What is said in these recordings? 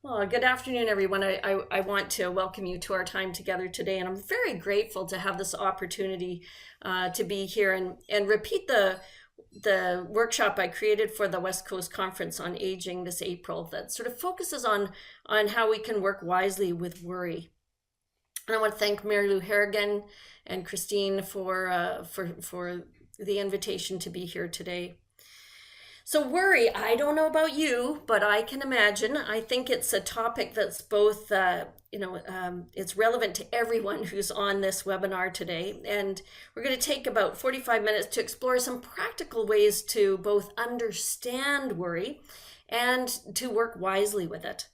Well, good afternoon, everyone. I want to welcome you to our time together today, and I'm very grateful to have this opportunity to be here and repeat the workshop I created for the West Coast Conference on Aging this April that sort of focuses on how we can work wisely with worry. And I want to thank Mary Lou Harrigan and Christine for the invitation to be here today. So worry, I don't know about you, but I can imagine. I think it's a topic that's both, it's relevant to everyone who's on this webinar today. And we're going to take about 45 minutes to explore some practical ways to both understand worry and to work wisely with it,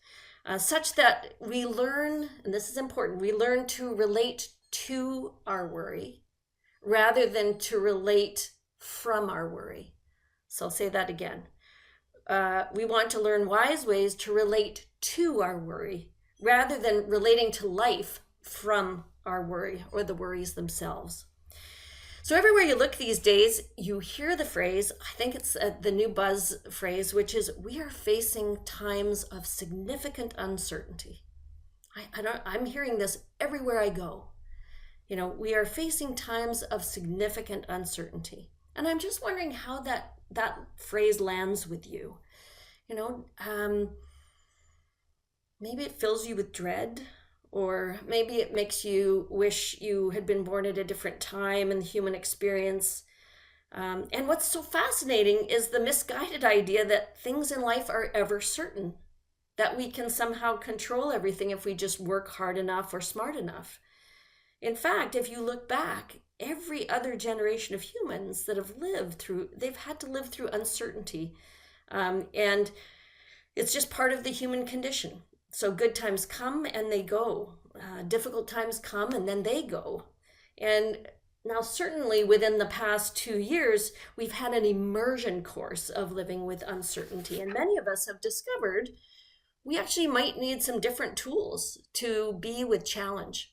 such that we learn, and this is important, we learn to relate to our worry rather than to relate from our worry. So I'll say that again. We want to learn wise ways to relate to our worry rather than relating to life from our worry or the worries themselves. So everywhere you look these days, you hear the phrase, I think it's the new buzz phrase, which is, we are facing times of significant uncertainty. I'm hearing this everywhere I go. We are facing times of significant uncertainty. And I'm just wondering how that phrase lands with you. Maybe it fills you with dread, or maybe it makes you wish you had been born at a different time in the human experience. And what's so fascinating is the misguided idea that things in life are ever certain, that we can somehow control everything if we just work hard enough or smart enough. In fact, if you look back, every other generation of humans that have lived through, they've had to live through uncertainty. And it's just part of the human condition. So good times come and they go. Difficult times come and then they go. And now certainly within the past 2 years, we've had an immersion course of living with uncertainty. And many of us have discovered we actually might need some different tools to be with challenge.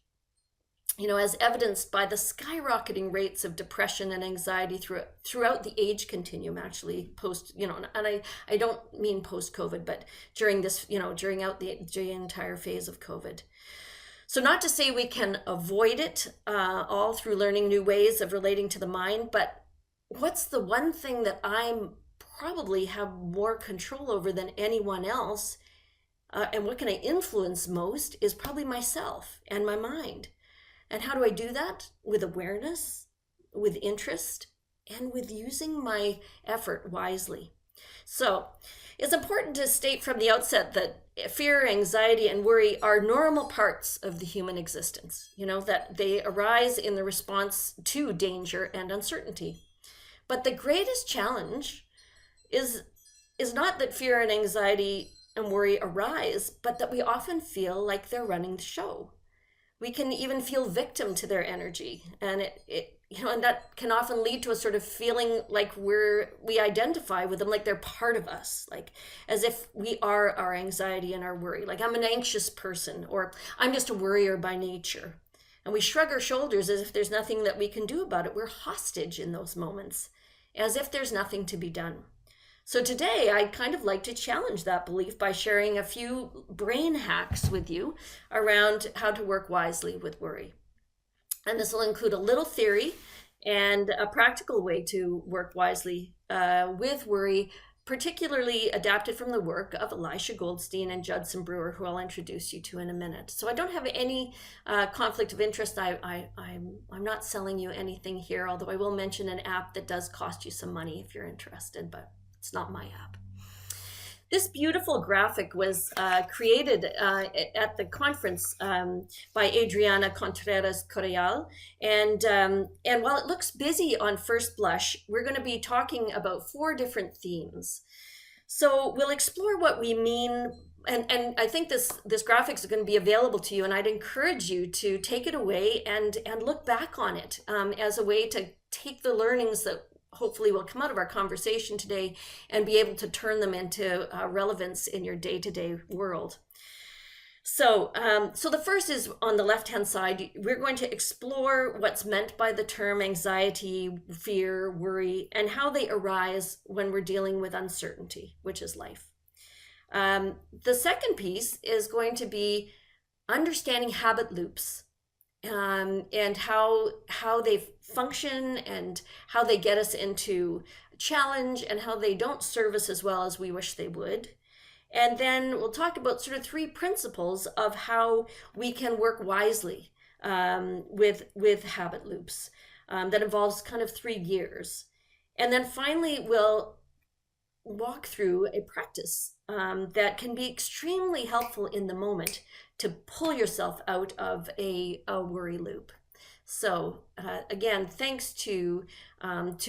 As evidenced by the skyrocketing rates of depression and anxiety throughout the age continuum, actually post, and I don't mean post-COVID, but during this, during the entire phase of COVID. So not to say we can avoid it all through learning new ways of relating to the mind, but what's the one thing that I'm probably have more control over than anyone else, and what can I influence most is probably myself and my mind. And how do I do that? With awareness, with interest, and with using my effort wisely. So it's important to state from the outset that fear, anxiety, and worry are normal parts of the human existence, that they arise in the response to danger and uncertainty. But the greatest challenge is not that fear and anxiety and worry arise, but that we often feel like they're running the show. We can even feel victim to their energy, and and that can often lead to a sort of feeling like we identify with them, like they're part of us, like as if we are our anxiety and our worry. Like, I'm an anxious person, or I'm just a worrier by nature. And we shrug our shoulders as if there's nothing that we can do about it. We're hostage in those moments, as if there's nothing to be done. So today, I'd kind of like to challenge that belief by sharing a few brain hacks with you around how to work wisely with worry. And this will include a little theory and a practical way to work wisely with worry, particularly adapted from the work of Elisha Goldstein and Judson Brewer, who I'll introduce you to in a minute. So I don't have any conflict of interest. I'm not selling you anything here, although I will mention an app that does cost you some money if you're interested, but it's not my app. This beautiful graphic was created at the conference by Adriana Contreras Correal. And while it looks busy on first blush, we're going to be talking about 4 different themes. So we'll explore what we mean. And I think this graphic is going to be available to you, and I'd encourage you to take it away and look back on it as a way to take the learnings that hopefully will come out of our conversation today and be able to turn them into relevance in your day-to-day world. So the first is on the left-hand side. We're going to explore what's meant by the term anxiety, fear, worry, and how they arise when we're dealing with uncertainty, which is life. The second piece is going to be understanding habit loops, and how they function and how they get us into challenge and how they don't serve us as well as we wish they would. And then we'll talk about sort of three principles of how we can work wisely with habit loops, that involves kind of three gears. And then finally, we'll walk through a practice that can be extremely helpful in the moment to pull yourself out of a worry loop. So again, thanks to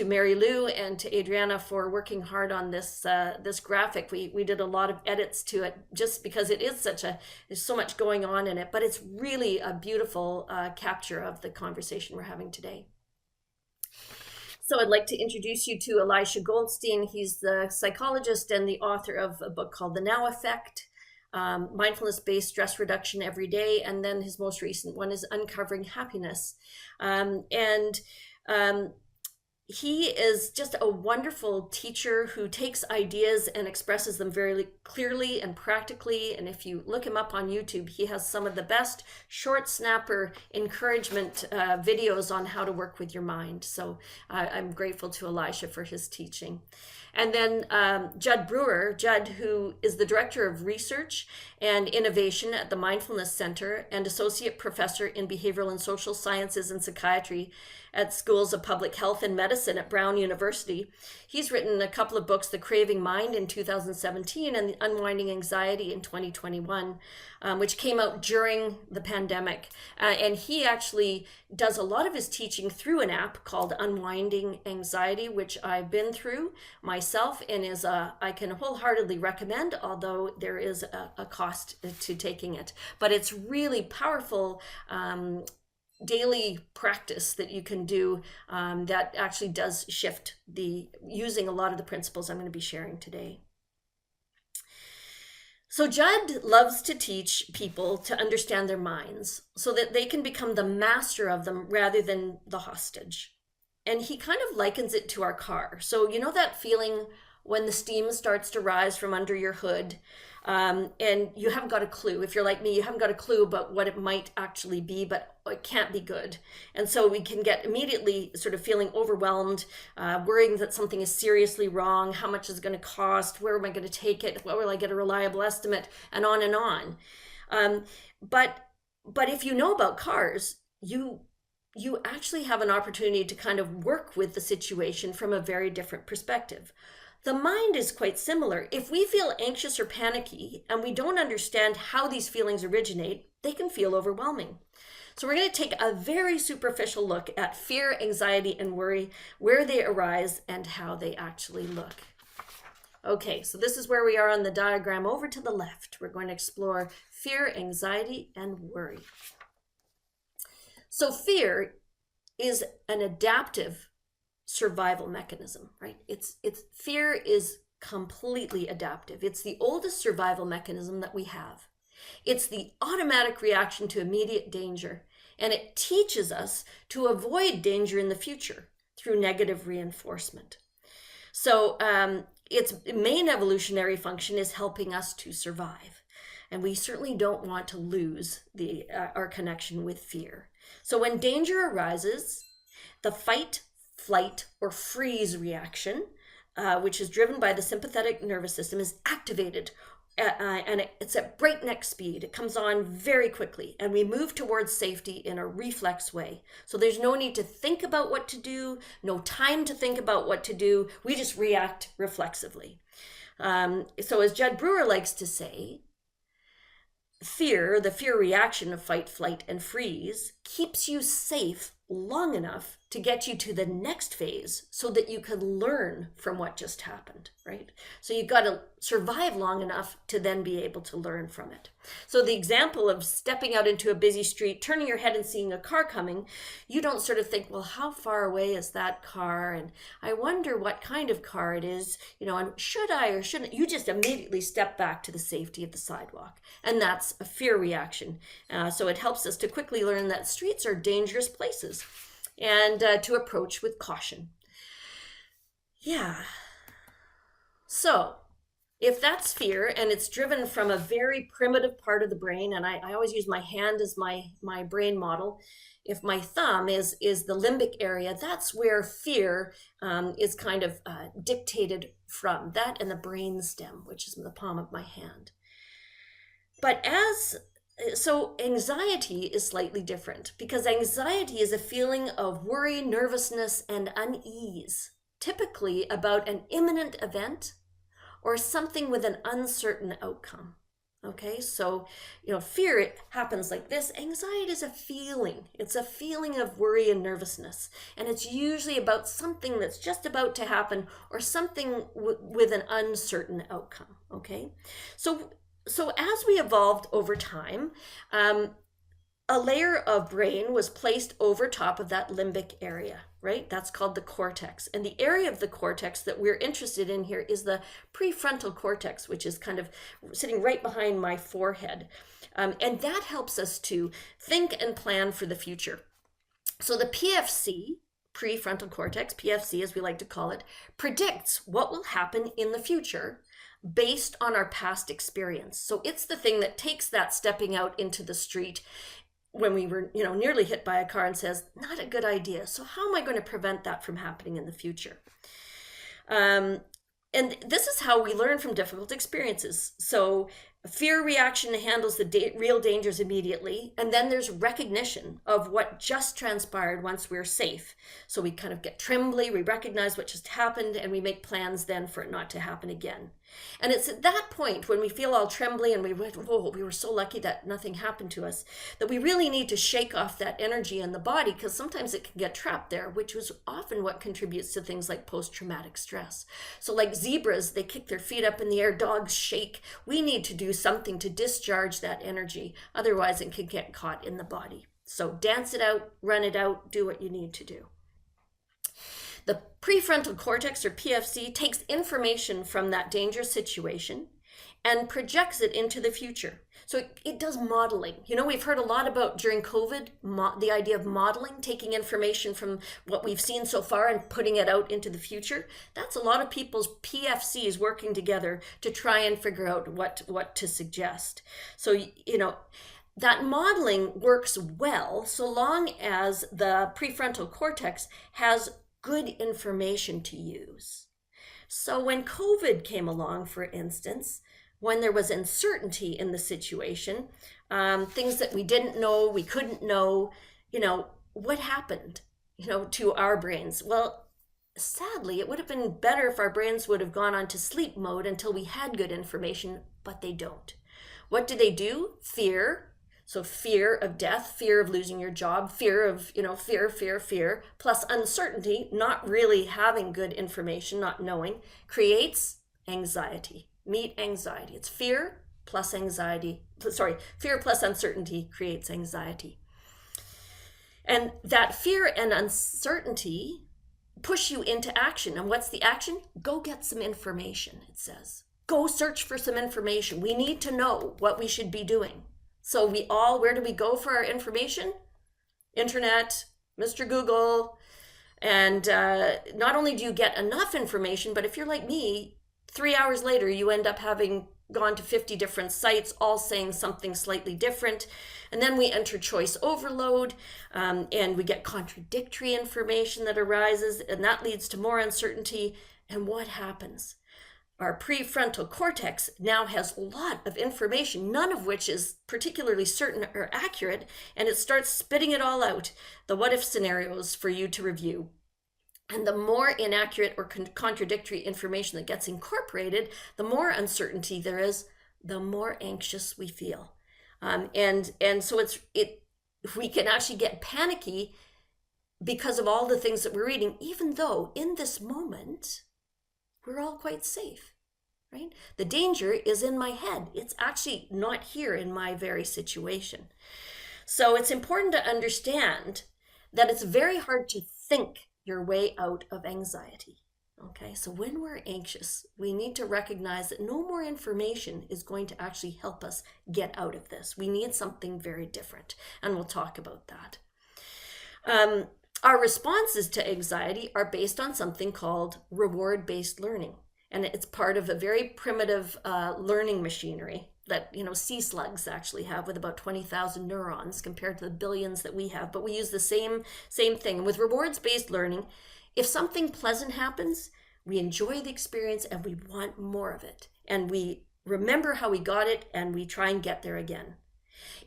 Mary Lou and to Adriana for working hard on this graphic. We did a lot of edits to it just because it is there's so much going on in it, but it's really a beautiful capture of the conversation we're having today. So I'd like to introduce you to Elisha Goldstein. He's the psychologist and the author of a book called The Now Effect, mindfulness-based stress reduction every day. And then his most recent one is Uncovering Happiness. He is just a wonderful teacher who takes ideas and expresses them very clearly and practically. And if you look him up on YouTube, he has some of the best short snapper encouragement videos on how to work with your mind. So I'm grateful to Elisha for his teaching. And then Judd Brewer, who is the Director of Research and Innovation at the Mindfulness Center and Associate Professor in Behavioral and Social Sciences and Psychiatry at Schools of Public Health and Medicine at Brown University. He's written a couple of books, The Craving Mind in 2017 and The Unwinding Anxiety in 2021, which came out during the pandemic. And he actually does a lot of his teaching through an app called Unwinding Anxiety, which I've been through myself and I can wholeheartedly recommend, although there is a cost to taking it. But it's really powerful daily practice that you can do that actually does shift using a lot of the principles I'm going to be sharing today. So Judd loves to teach people to understand their minds so that they can become the master of them rather than the hostage. And he kind of likens it to our car. So you know that feeling when the steam starts to rise from under your hood, and you haven't got a clue. If you're like me, you haven't got a clue about what it might actually be, but it can't be good. And so we can get immediately sort of feeling overwhelmed, worrying that something is seriously wrong. How much is it going to cost? Where am I going to take it? Where will I get a reliable estimate? And on and on. But if you know about cars, you actually have an opportunity to kind of work with the situation from a very different perspective. The mind is quite similar. If we feel anxious or panicky and we don't understand how these feelings originate, they can feel overwhelming. So we're going to take a very superficial look at fear, anxiety, and worry, where they arise and how they actually look. Okay, so this is where we are on the diagram. Over to the left, we're going to explore fear, anxiety, and worry. So fear is an adaptive survival mechanism, right? Fear is completely adaptive. It's the oldest survival mechanism that we have. It's the automatic reaction to immediate danger, and it teaches us to avoid danger in the future through negative reinforcement. So its main evolutionary function is helping us to survive, and we certainly don't want to lose our connection with fear. So when danger arises, the fight, flight, or freeze reaction, which is driven by the sympathetic nervous system, is activated, and it's at breakneck speed. It comes on very quickly, and we move towards safety in a reflex way. So there's no need to think about what to do, no time to think about what to do. We just react reflexively. So as Judd Brewer likes to say, the fear reaction of fight, flight, and freeze keeps you safe long enough to get you to the next phase so that you can learn from what just happened, right? So you've got to survive long enough to then be able to learn from it. So the example of stepping out into a busy street, turning your head and seeing a car coming, you don't sort of think, well, how far away is that car? And I wonder what kind of car it is, and should I or shouldn't? You just immediately step back to the safety of the sidewalk. And that's a fear reaction. So it helps us to quickly learn that streets are dangerous places and to approach with caution. Yeah. So If that's fear and it's driven from a very primitive part of the brain, and I always use my hand as my brain model. If my thumb is the limbic area, that's where fear is kind of dictated from, that and the brain stem, which is in the palm of my hand. But as so anxiety is slightly different, because anxiety is a feeling of worry, nervousness, and unease, typically about an imminent event or something with an uncertain outcome. Okay, so fear, it happens like this. Anxiety is a feeling. It's a feeling of worry and nervousness, and it's usually about something that's just about to happen or something with an uncertain outcome. Okay, so as we evolved over time, a layer of brain was placed over top of that limbic area, right? That's called the cortex. And the area of the cortex that we're interested in here is the prefrontal cortex, which is kind of sitting right behind my forehead. And that helps us to think and plan for the future. So the PFC, prefrontal cortex, PFC as we like to call it, predicts what will happen in the future based on our past experience. So it's the thing that takes that stepping out into the street when we were nearly hit by a car and says, not a good idea. So how am I going to prevent that from happening in the future? And this is how we learn from difficult experiences. So fear reaction handles the real dangers immediately, and then there's recognition of what just transpired once we're safe. So we kind of get trembly, we recognize what just happened, and we make plans then for it not to happen again. And it's at that point when we feel all trembly and we were so lucky that nothing happened to us, that we really need to shake off that energy in the body, because sometimes it can get trapped there, which is often what contributes to things like post-traumatic stress. So like zebras, they kick their feet up in the air, dogs shake. We need to do something to discharge that energy. Otherwise, it can get caught in the body. So dance it out, run it out, do what you need to do. The prefrontal cortex, or PFC, takes information from that dangerous situation and projects it into the future. So it does modeling. We've heard a lot about during COVID, the idea of modeling, taking information from what we've seen so far and putting it out into the future. That's a lot of people's PFCs working together to try and figure out what to suggest. So, that modeling works well so long as the prefrontal cortex has good information to use. So when COVID came along, for instance, when there was uncertainty in the situation, things that we didn't know, we couldn't know, what happened, to our brains? Well, sadly, it would have been better if our brains would have gone on to sleep mode until we had good information, but they don't. What do? Fear. So fear of death, fear of losing your job, fear of, fear, plus uncertainty, not really having good information, not knowing, creates anxiety. Meet anxiety. It's fear plus anxiety. Fear plus uncertainty creates anxiety. And that fear and uncertainty push you into action. And what's the action? Go get some information, it says. Go search for some information. We need to know what we should be doing. So where do we go for our information? Internet, Mr. Google. And not only do you get enough information, but if you're like me, 3 hours later, you end up having gone to 50 different sites, all saying something slightly different. And then we enter choice overload, and we get contradictory information that arises, and that leads to more uncertainty. And what happens? Our prefrontal cortex now has a lot of information, none of which is particularly certain or accurate, and it starts spitting it all out, the what-if scenarios for you to review. And the more inaccurate or contradictory information that gets incorporated, the more uncertainty there is, the more anxious we feel. And so we can actually get panicky because of all the things that we're reading, even though in this moment, we're all quite safe, right? The danger is in my head. It's actually not here in my very situation. So it's important to understand that it's very hard to think your way out of anxiety. Okay, so when we're anxious, we need to recognize that no more information is going to actually help us get out of this. We need something very different, and we'll talk about that. Our responses to anxiety are based on something called reward-based learning. And it's part of a very primitive learning machinery that sea slugs actually have, with about 20,000 neurons compared to the billions that we have. But we use the same thing. And with rewards based learning, if something pleasant happens, we enjoy the experience and we want more of it, and we remember how we got it and we try and get there again.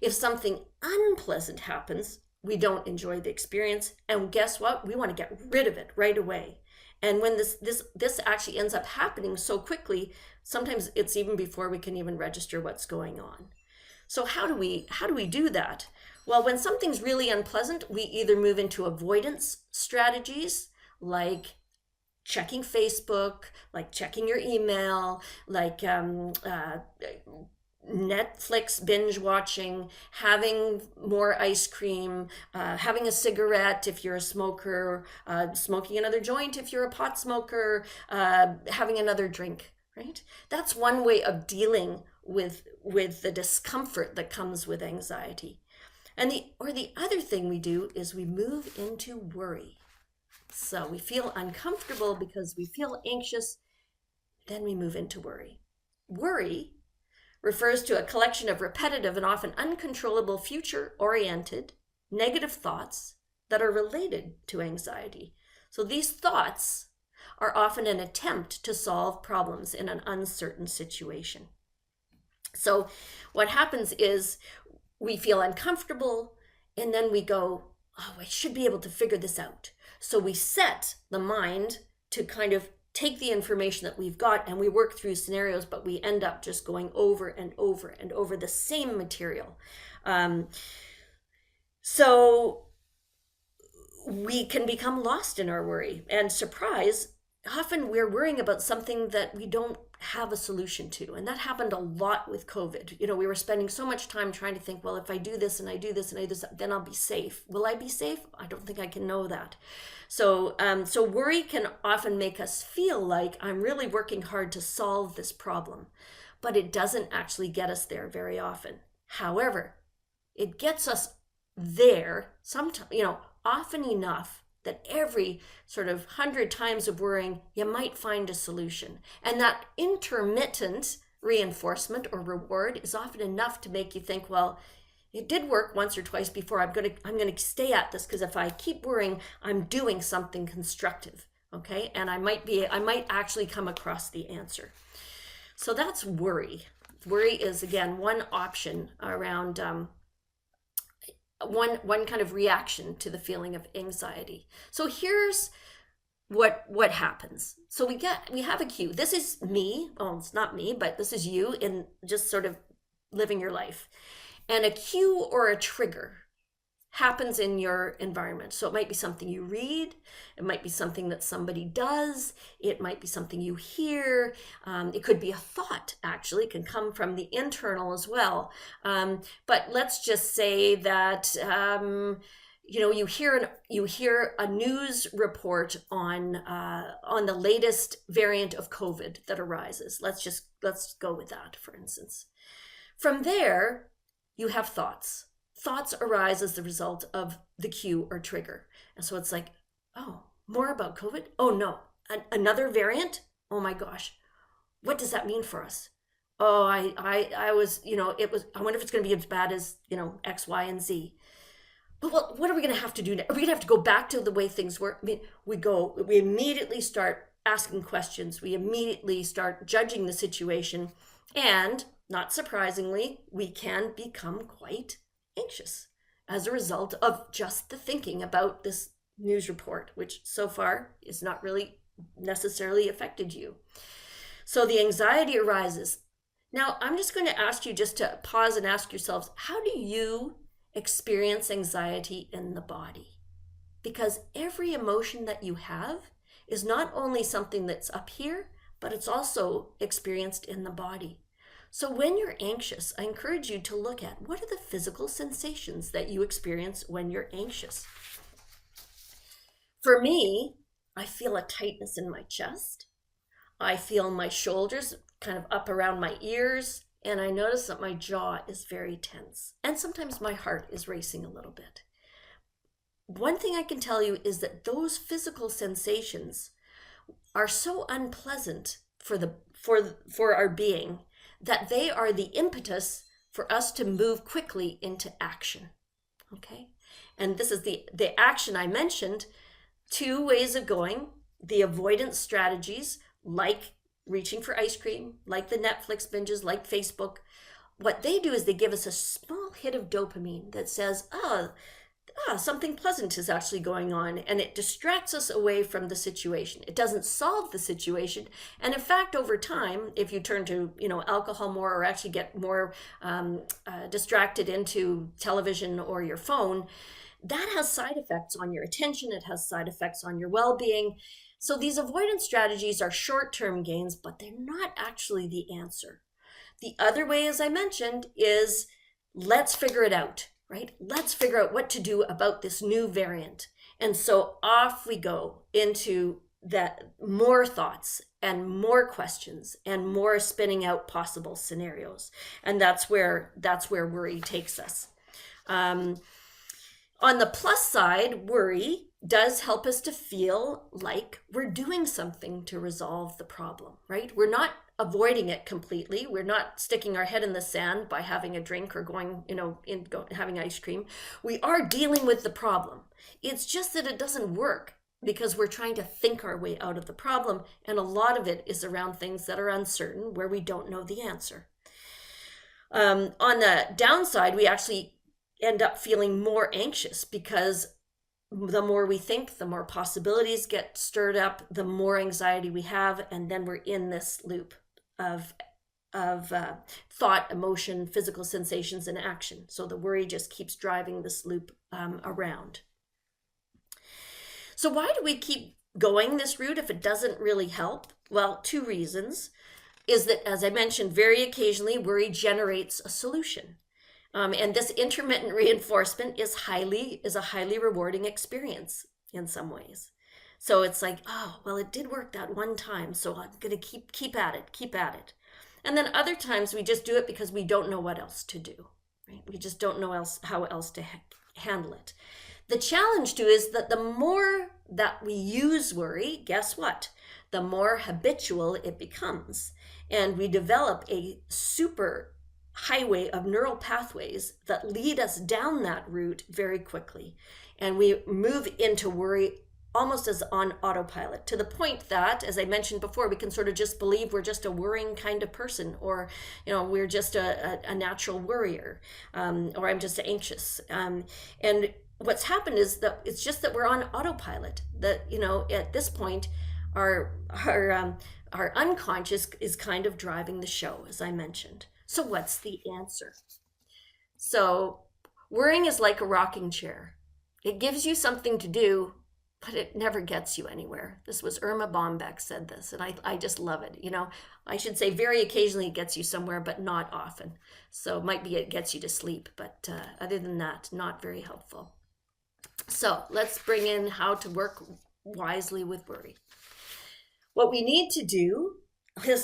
If something unpleasant happens, we don't enjoy the experience, and guess what? We want to get rid of it right away. And when this actually ends up happening so quickly, sometimes it's even before we can even register what's going on. So how do we do that? Well, when something's really unpleasant, we either move into avoidance strategies, like checking Facebook, like checking your email, like Netflix binge watching, having more ice cream, having a cigarette if you're a smoker, smoking another joint if you're a pot smoker, having another drink, right? That's one way of dealing with the discomfort that comes with anxiety. And the other thing we do is we move into worry. So we feel uncomfortable because we feel anxious, then we move into worry. Worry refers to a collection of repetitive and often uncontrollable future-oriented negative thoughts that are related to anxiety. So these thoughts are often an attempt to solve problems in an uncertain situation. So what happens is we feel uncomfortable, and then we go, oh, I should be able to figure this out. So we set the mind to kind of take the information that we've got, and we work through scenarios, but we end up just going over and over and over the same material. So we can become lost in our worry. And surprise, often we're worrying about something that we don't have a solution to. And that happened a lot with COVID. We were spending so much time trying to think, well, if I do this and I do this and I do this, then I'll be safe. Will I be safe? I don't think I can know that. So worry can often make us feel like I'm really working hard to solve this problem, but it doesn't actually get us there very often. However, it gets us there sometimes, often enough that every sort of 100 times of worrying, you might find a solution. And that intermittent reinforcement or reward is often enough to make you think, well, it did work once or twice before. I'm going to stay at this, because if I keep worrying, I'm doing something constructive, okay? And I might actually come across the answer. So that's worry. Worry is, again, one option around one kind of reaction to the feeling of anxiety. So here's what happens. So we have a cue. This is me. Oh, it's not me, but this is you in just sort of living your life. And a cue or a trigger happens in your environment. So it might be something you read, it might be something that somebody does, it might be something you hear, it could be a thought, actually. It can come from the internal as well. But let's just say that you hear a news report on the latest variant of COVID that arises. Let's go with that, for instance. From there, you have thoughts. Thoughts arise as the result of the cue or trigger. And so it's like, oh, more about COVID? Oh no, another variant? Oh my gosh, what does that mean for us? Oh, I was, I wonder if it's going to be as bad as, X, Y, and Z. But what are we going to have to do now? Are we going to have to go back to the way things were? I mean, we immediately start asking questions. We immediately start judging the situation. And not surprisingly, we can become quite anxious as a result of just the thinking about this news report, which so far is not really necessarily affected you. So the anxiety arises. Now, I'm just going to ask you just to pause and ask yourselves, how do you experience anxiety in the body? Because every emotion that you have is not only something that's up here, but it's also experienced in the body. So when you're anxious, I encourage you to look at what are the physical sensations that you experience when you're anxious. For me, I feel a tightness in my chest. I feel my shoulders kind of up around my ears, and I notice that my jaw is very tense. And sometimes my heart is racing a little bit. One thing I can tell you is that those physical sensations are so unpleasant for our being, that they are the impetus for us to move quickly into action. Okay? And this is the action I mentioned. Two ways of going: the avoidance strategies, like reaching for ice cream, like the Netflix binges, like Facebook. What they do is they give us a small hit of dopamine that says, something pleasant is actually going on, and it distracts us away from the situation. It doesn't solve the situation, and in fact, over time, if you turn to alcohol more, or actually get more distracted into television or your phone, that has side effects on your attention. It has side effects on your well-being. So these avoidance strategies are short-term gains, but they're not actually the answer. The other way, as I mentioned, is let's figure it out, right? Let's figure out what to do about this new variant. And so off we go into that, more thoughts and more questions and more spinning out possible scenarios. And that's where worry takes us. On the plus side, worry does help us to feel like we're doing something to resolve the problem, right? We're not avoiding it completely. We're not sticking our head in the sand by having a drink or having ice cream. We are dealing with the problem. It's just that it doesn't work because we're trying to think our way out of the problem. And a lot of it is around things that are uncertain, where we don't know the answer. On the downside, we actually end up feeling more anxious, because the more we think, the more possibilities get stirred up, the more anxiety we have, and then we're in this loop of thought, emotion, physical sensations, and action. So the worry just keeps driving this loop around. So why do we keep going this route if it doesn't really help? Well, two reasons. Is that, as I mentioned, very occasionally worry generates a solution. And this intermittent reinforcement is a highly rewarding experience in some ways. So it's like, oh, well, it did work that one time, so I'm going to keep at it. And then other times we just do it because we don't know what else to do, right? We just don't know how else to handle it. The challenge too is that the more that we use worry, guess what? The more habitual it becomes. And we develop a super highway of neural pathways that lead us down that route very quickly. And we move into worry almost as on autopilot, to the point that, as I mentioned before, we can sort of just believe we're just a worrying kind of person, or we're just a natural worrier, or I'm just anxious. And what's happened is that it's just that we're on autopilot, that at this point our unconscious is kind of driving the show, as I mentioned. So what's the answer? So worrying is like a rocking chair. It gives you something to do, but it never gets you anywhere. This was Irma Bombeck said this, and I just love it. I should say very occasionally it gets you somewhere, but not often. So it might be it gets you to sleep, but other than that, not very helpful. So let's bring in how to work wisely with worry. What we need to do is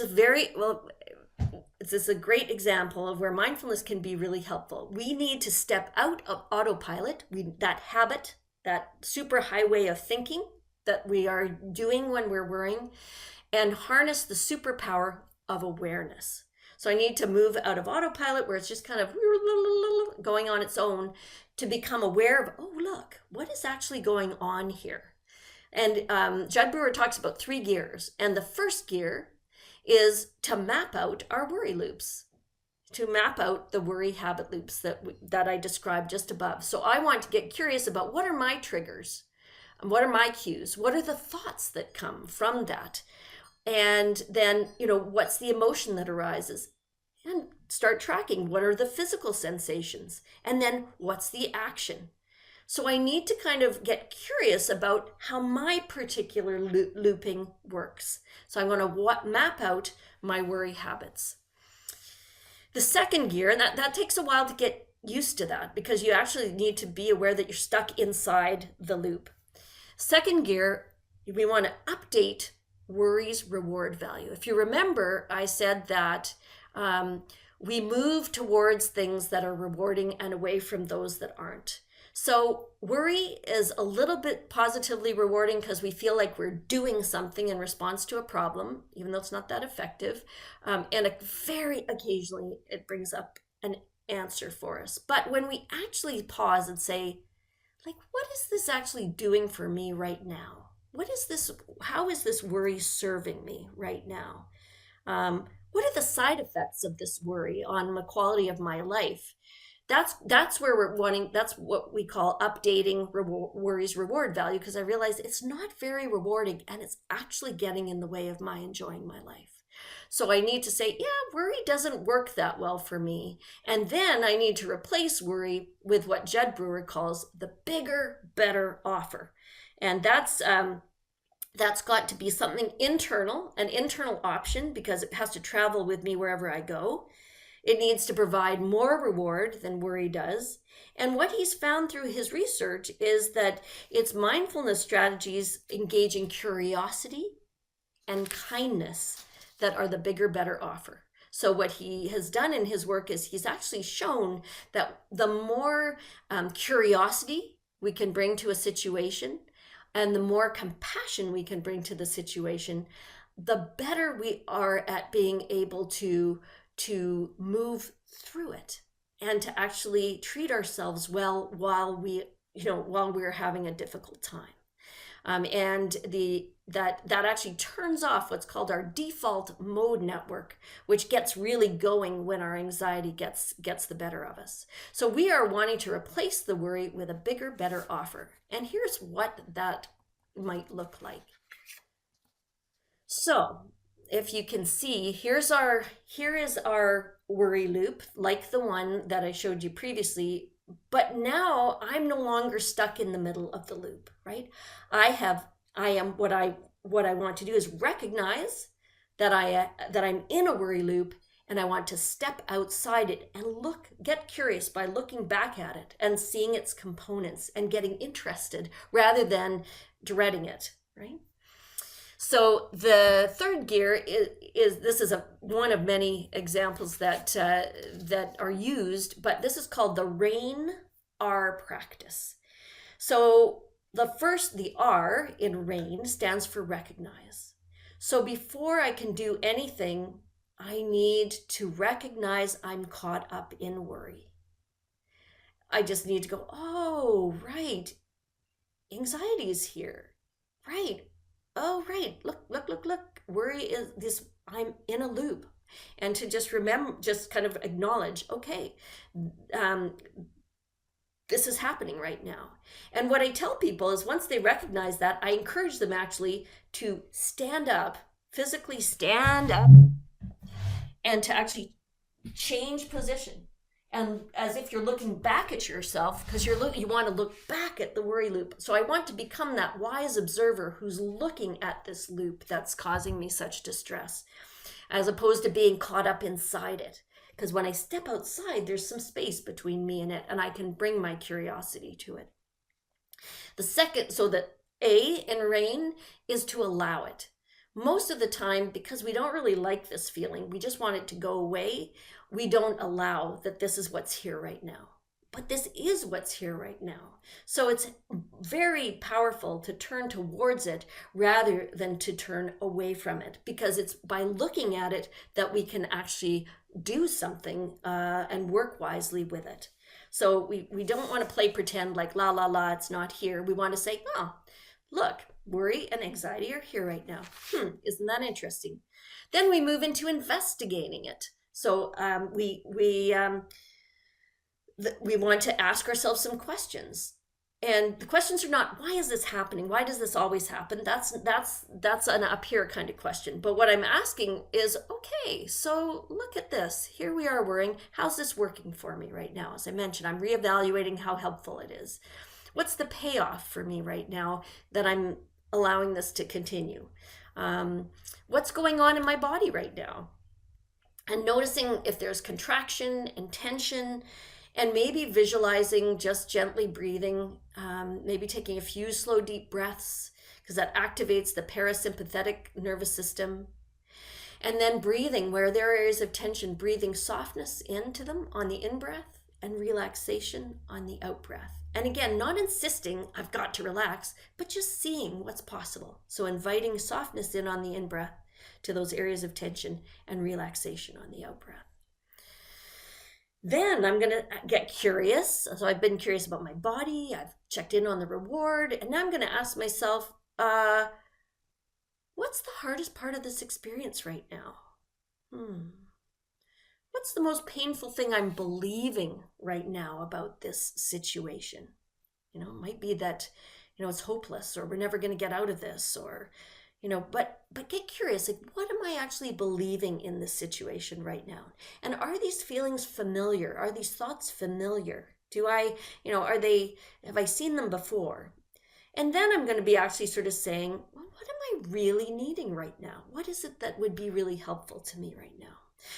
this is a great example of where mindfulness can be really helpful. We need to step out of autopilot, that habit, that super highway of thinking that we are doing when we're worrying, and harness the superpower of awareness. So I need to move out of autopilot, where it's just kind of going on its own, to become aware of, oh, look, what is actually going on here? And Judd Brewer talks about 3 gears. And the first gear is to map out our worry loops, to map out the worry habit loops that I described just above. So I want to get curious about, what are my triggers? And what are my cues? What are the thoughts that come from that? And then, what's the emotion that arises? And start tracking, what are the physical sensations? And then what's the action? So I need to kind of get curious about how my particular looping works. So I'm going to map out my worry habits. The second gear, and that takes a while to get used to that, because you actually need to be aware that you're stuck inside the loop. Second gear, we want to update worry's reward value. If you remember, I said that we move towards things that are rewarding and away from those that aren't. So worry is a little bit positively rewarding because we feel like we're doing something in response to a problem, even though it's not that effective. And very occasionally it brings up an answer for us. But when we actually pause and say, like, what is this actually doing for me right now? What is this? How is this worry serving me right now? What are the side effects of this worry on the quality of my life? That's where we're wanting. That's what we call updating worry's reward value, because I realize it's not very rewarding and it's actually getting in the way of my enjoying my life. So I need to say, yeah, worry doesn't work that well for me. And then I need to replace worry with what Jed Brewer calls the bigger, better offer. And that's got to be something internal, an internal option, because it has to travel with me wherever I go. It needs to provide more reward than worry does. And what he's found through his research is that it's mindfulness strategies engaging curiosity and kindness that are the bigger, better offer. So, what he has done in his work is he's actually shown that the more curiosity we can bring to a situation and the more compassion we can bring to the situation, the better we are at being able to move through it and to actually treat ourselves well while we're having a difficult time. And that actually turns off what's called our default mode network, which gets really going when our anxiety gets the better of us. So we are wanting to replace the worry with a bigger, better offer. And here's what that might look like. So if you can see, here is our worry loop, like the one that I showed you previously, but now I'm no longer stuck in the middle of the loop, right? I am what I want to do is recognize that I'm in a worry loop, and I want to step outside it and get curious by looking back at it and seeing its components and getting interested rather than dreading it, right? So the third gear is this is one of many examples that are used, but this is called the RAIN R practice. So the R in RAIN stands for recognize. So before I can do anything, I need to recognize I'm caught up in worry. I just need to go, oh, right, anxiety is here, right? Oh, right, look, worry is this, I'm in a loop. And to just remember, just kind of acknowledge, okay, um, this is happening right now. And what I tell people is once they recognize that, I encourage them actually to stand up, physically stand up, and to actually change position. And as if you're looking back at yourself, because you want to look back at the worry loop. So I want to become that wise observer who's looking at this loop that's causing me such distress, as opposed to being caught up inside it. Because when I step outside, there's some space between me and it, and I can bring my curiosity to it. The second, so the A in RAIN is to allow it. Most of the time, because we don't really like this feeling, we just want it to go away, we don't allow that this is what's here right now. But this is what's here right now. So it's very powerful to turn towards it rather than to turn away from it, because it's by looking at it that we can actually do something and work wisely with it. So we don't want to play pretend like la la la, it's not here. We want to say, oh, look, worry and anxiety are here right now. Isn't that interesting? Then we move into investigating it. So we want to ask ourselves some questions. And the questions are not, why is this happening? Why does this always happen? That's an up here kind of question. But what I'm asking is, okay, so look at this. Here we are worrying. How's this working for me right now? As I mentioned, I'm reevaluating how helpful it is. What's the payoff for me right now that I'm allowing this to continue? What's going on in my body right now? And noticing if there's contraction and tension, and maybe visualizing just gently breathing, maybe taking a few slow, deep breaths, because that activates the parasympathetic nervous system. And then breathing where there are areas of tension, breathing softness into them on the in-breath and relaxation on the out-breath. And again, not insisting I've got to relax, but just seeing what's possible. So inviting softness in on the in-breath to those areas of tension and relaxation on the out-breath. Then I'm going to get curious. So I've been curious about my body. I've checked in on the reward. And now I'm going to ask myself, what's the hardest part of this experience right now? What's the most painful thing I'm believing right now about this situation? It might be that, it's hopeless, or we're never going to get out of this, or, but get curious, like, what am I actually believing in this situation right now? And are these feelings familiar? Are these thoughts familiar? Have I seen them before? And then I'm going to be actually sort of saying, well, what am I really needing right now? What is it that would be really helpful to me right now?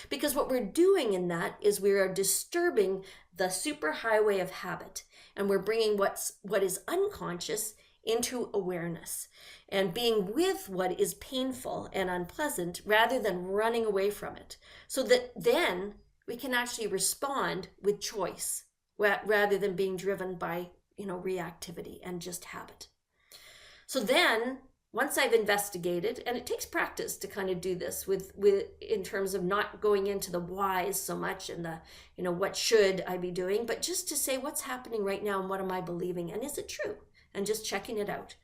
Because what we're doing in that is we are disturbing the superhighway of habit, and we're bringing what is unconscious into awareness and being with what is painful and unpleasant rather than running away from it, so that then we can actually respond with choice rather than being driven by reactivity and just habit. So then once I've investigated, and it takes practice to kind of do this with in terms of not going into the whys so much and the, what should I be doing, but just to say what's happening right now and what am I believing and is it true? And just checking it out.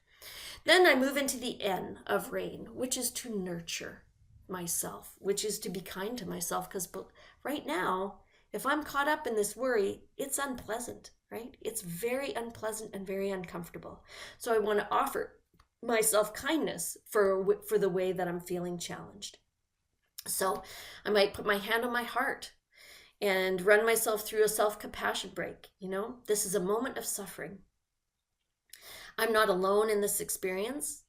Then I move into the N of RAIN, which is to nurture myself, which is to be kind to myself, because right now, if I'm caught up in this worry, it's unpleasant, right? It's very unpleasant and very uncomfortable. So I want to offer myself kindness for the way that I'm feeling challenged. So I might put my hand on my heart and run myself through a self-compassion break. This is a moment of suffering. I'm not alone in this experience.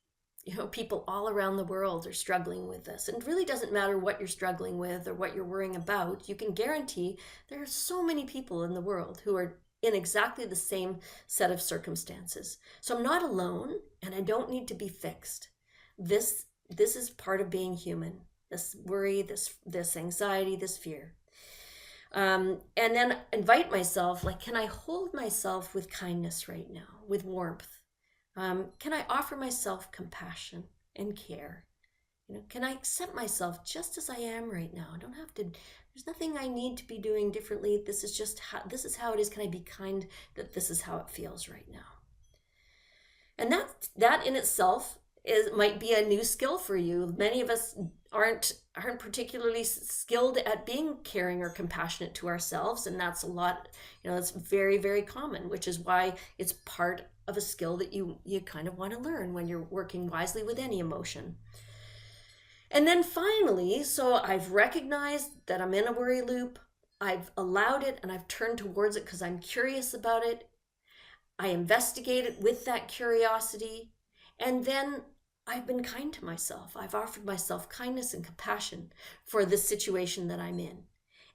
People all around the world are struggling with this. And it really doesn't matter what you're struggling with or what you're worrying about. You can guarantee there are so many people in the world who are in exactly the same set of circumstances. So I'm not alone, and I don't need to be fixed. This is part of being human. This worry, this anxiety, this fear. And then invite myself, like, can I hold myself with kindness right now, with warmth? Can I offer myself compassion and care? Can I accept myself just as I am right now? I don't have to, there's nothing I need to be doing differently. This is how it is. Can I be kind that this is how it feels right now? And that in itself might be a new skill for you. Many of us aren't particularly skilled at being caring or compassionate to ourselves. And that's a lot, that's very, very common, which is why it's part of a skill that you kind of want to learn when you're working wisely with any emotion. And then finally, so I've recognized that I'm in a worry loop. I've allowed it and I've turned towards it because I'm curious about it. I investigate it with that curiosity. And then I've been kind to myself. I've offered myself kindness and compassion for the situation that I'm in.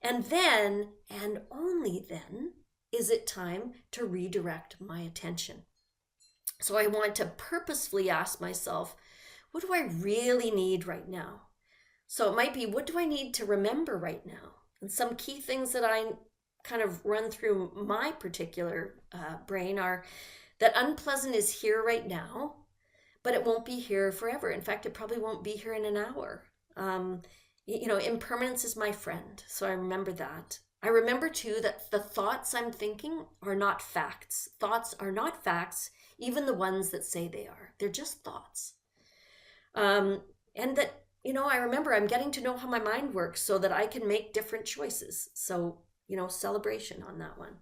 And then, and only then, is it time to redirect my attention. So I want to purposefully ask myself, what do I really need right now? So it might be, what do I need to remember right now? And some key things that I kind of run through my particular brain are that unpleasant is here right now, but it won't be here forever. In fact, it probably won't be here in an hour. Impermanence is my friend. So I remember that. I remember too that the thoughts I'm thinking are not facts. Thoughts are not facts, even the ones that say they are. They're just thoughts. And that, I remember I'm getting to know how my mind works so that I can make different choices. So, celebration on that one.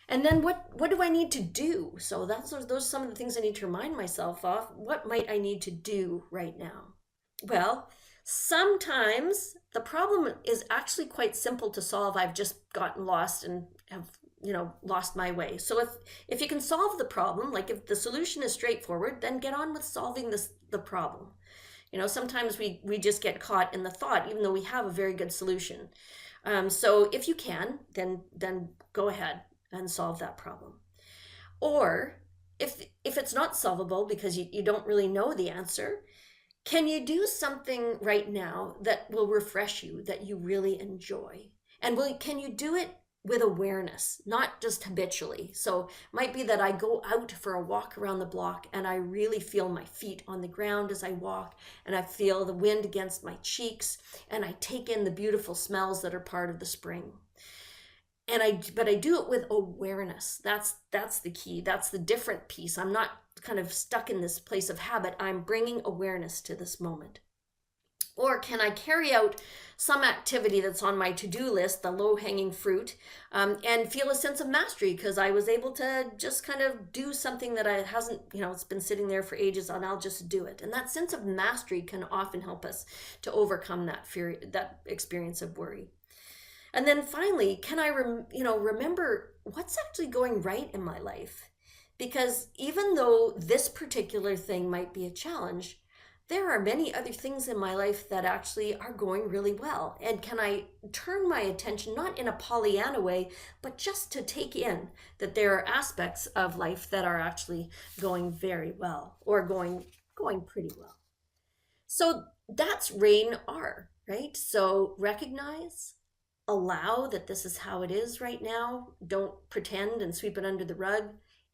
And then what do I need to do? So those are some of the things I need to remind myself of. What might I need to do right now? Well, sometimes the problem is actually quite simple to solve. I've just gotten lost and have, lost my way. So if you can solve the problem, like if the solution is straightforward, then get on with solving the problem. Sometimes we just get caught in the thought, even though we have a very good solution. So if you can, then go ahead and solve that problem. Or if it's not solvable because you don't really know the answer, can you do something right now that will refresh you, that you really enjoy? And can you do it with awareness, not just habitually. So it might be that I go out for a walk around the block and I really feel my feet on the ground as I walk, and I feel the wind against my cheeks, and I take in the beautiful smells that are part of the spring. But I do it with awareness. That's the key. That's the different piece. I'm not kind of stuck in this place of habit. I'm bringing awareness to this moment. Or can I carry out some activity that's on my to-do list, the low-hanging fruit, and feel a sense of mastery because I was able to just kind of do something that I hasn't, it's been sitting there for ages, and I'll just do it. And that sense of mastery can often help us to overcome that fear, that experience of worry. And then finally, can I, remember what's actually going right in my life? Because even though this particular thing might be a challenge, there are many other things in my life that actually are going really well. And can I turn my attention, not in a Pollyanna way, but just to take in that there are aspects of life that are actually going very well, or going pretty well. So that's RAIN R, right? So recognize, allow that this is how it is right now. Don't pretend and sweep it under the rug.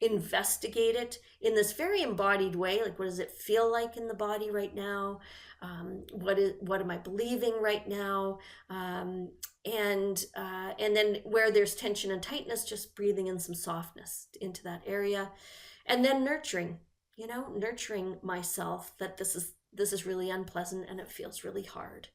Investigate it in this very embodied way. Like, what does it feel like in the body right now? What am I believing right now? And then where there's tension and tightness, just breathing in some softness into that area. And then nurturing myself that this is really unpleasant and it feels really hard,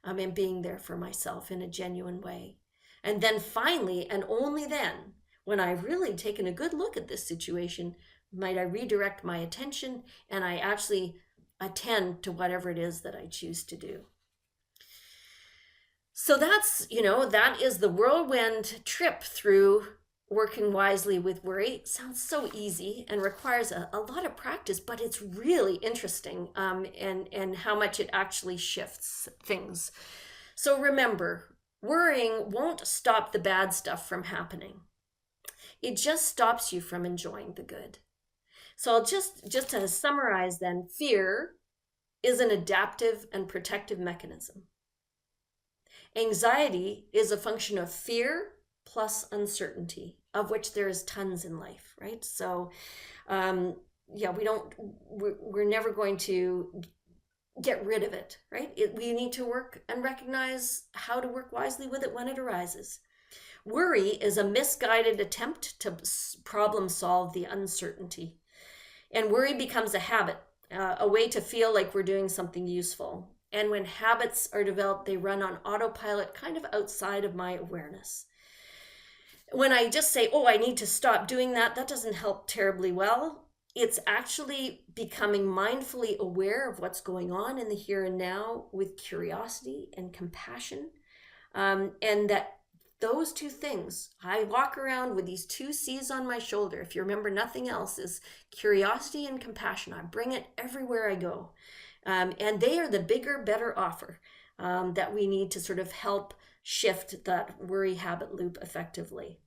and being there for myself in a genuine way. And then finally, and only then, when I've really taken a good look at this situation, might I redirect my attention and I actually attend to whatever it is that I choose to do. So that is the whirlwind trip through working wisely with worry. It sounds so easy and requires a lot of practice, but it's really interesting, and how much it actually shifts things. So remember, worrying won't stop the bad stuff from happening. It just stops you from enjoying the good. So I'll just to summarize then, fear is an adaptive and protective mechanism. Anxiety is a function of fear plus uncertainty, of which there is tons in life, right? So we're never going to get rid of it, right? We need to work and recognize how to work wisely with it when it arises. Worry is a misguided attempt to problem solve the uncertainty. And worry becomes a habit, a way to feel like we're doing something useful. And when habits are developed, they run on autopilot, kind of outside of my awareness. When I just say, oh, I need to stop doing that, that doesn't help terribly well. It's actually becoming mindfully aware of what's going on in the here and now with curiosity and compassion. And that those two things, I walk around with these two C's on my shoulder. If you remember nothing else, is curiosity and compassion. I bring it everywhere I go. And they are the bigger, better offer that we need to sort of help shift that worry habit loop effectively.